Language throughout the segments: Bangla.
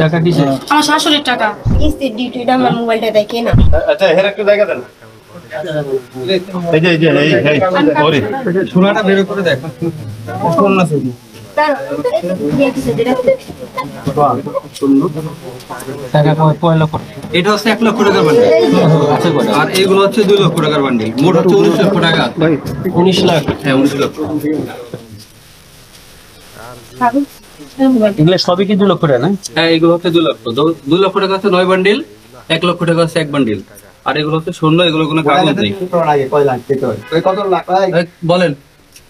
টাকা কিসে? আমার শাশুড়ির টাকা। কিস্তির ডিউটিটা আমার মোবাইলটা দেখে না। আচ্ছা এর একটু জায়গা দেন। এই যে সরি সোনাটা বের করে দেখ। কোন না শুধু টাকা কয় লক্ষ? এটা হচ্ছে 1 লক্ষ টাকার বান্ডিল আর এইগুলো হচ্ছে 2 লক্ষ টাকার বান্ডিল। মোট হচ্ছে 19 লক্ষ টাকা। 19 লাখ? হ্যাঁ 19 লক্ষ। এগুলো সবই কি 2 লক্ষ টাকা না? হ্যাঁ এগুলো হচ্ছে 2 লক্ষ। 2 লক্ষ টাকা হচ্ছে 9 বান্ডিল, 1 লক্ষ টাকা হচ্ছে 1 বান্ডিল। আর এগুলো হচ্ছে শূন্য, এগুলো কোনো কাগজ নেই। বলেন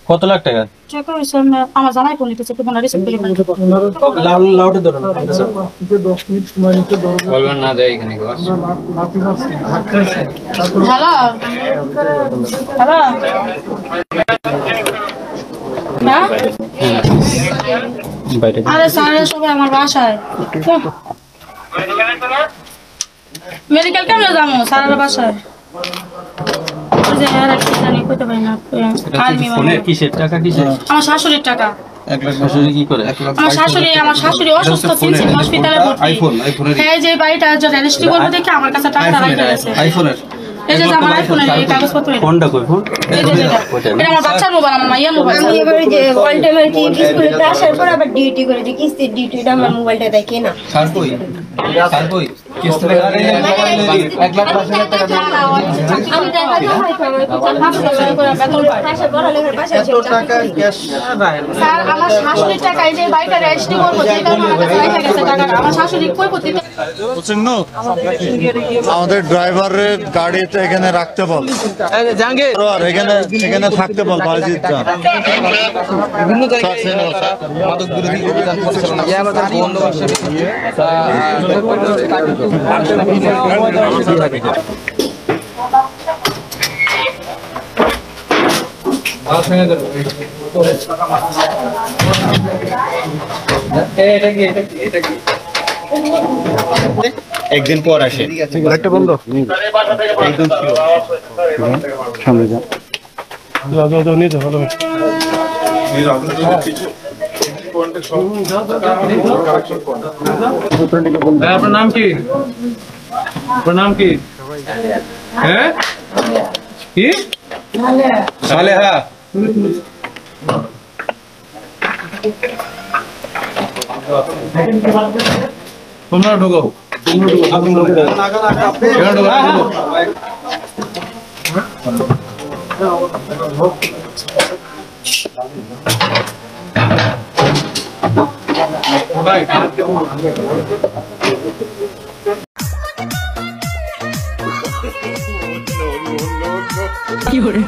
কত লাখ টাকা? টাকা হইছে আমার জামাই কোন লিখেছে কোন রিসিভ করে লাউডে ধরুন। 10 মিনিট সময় নিতে বলবেন না দেয় এখানে হ্যালো হ্যালো না বাইরে আরে স্যার সবাই আমার বাসায় মেডিকেল কেমনে যাবো স্যারের বাসায় যে আর একটা জানি কইতে পারি না আর্মি ফোনের কিসের টাকা কিসের? আমার শাশুড়ির টাকা। 1 লাখ শাশুড়ি কি করে? আমার শাশুড়ি অসুস্থ তিনশো হসপিটালে ভর্তি। হ্যাঁ যে বাড়িটা রেজিস্ট্রি করবো দেখে আমার কাছে টাকা রাখা গেছে। আইফোনের এই যে আমার আইফোনের এই কাগজপত্র ফোনটা কই? ফোন এই যে এটা আমার বাচ্চার মোবাইল, আমার মাইয়ার মোবাইল। আমি এবারে যে অল টাইম আর কি স্কুলে আসার পর আবার ডিউটি করে যে কিস্তির ডিউটিটা আমার মোবাইলটা দেখে না। স্যার কই কিস্তি টাকা 1 লাখ 50,000 টাকা দেন। আমি টাকা দিয়ে বেতন পাই। পাশে পড়ালেখার পাশে টাকা ক্যাশ স্যার আমার শাশুড়ির টাকা এই যে বাড়িটা রেজিস্ট্রি করবো যে কারণে আমার কাছে রাখা গেছে টাকাটা। আমার শাশুড়ি কই করতে আমাদের ড্রাইভারের গাড়িতে এখানে রাখতে বল, আর এখানে থাকতে বল। বাজিত যান বিভিন্ন জায়গায় মাদক বিরোধী অভিযান পরিচালনা বন্ধ করছে। একদিন পর আসে একটা বন্ধ একদম সামনে যা নিতে ভালো। আপনার নাম কি? আপনার নাম কি? হ্যাঁ কি? সালেহা। তোমরা ঢোকো। কি করে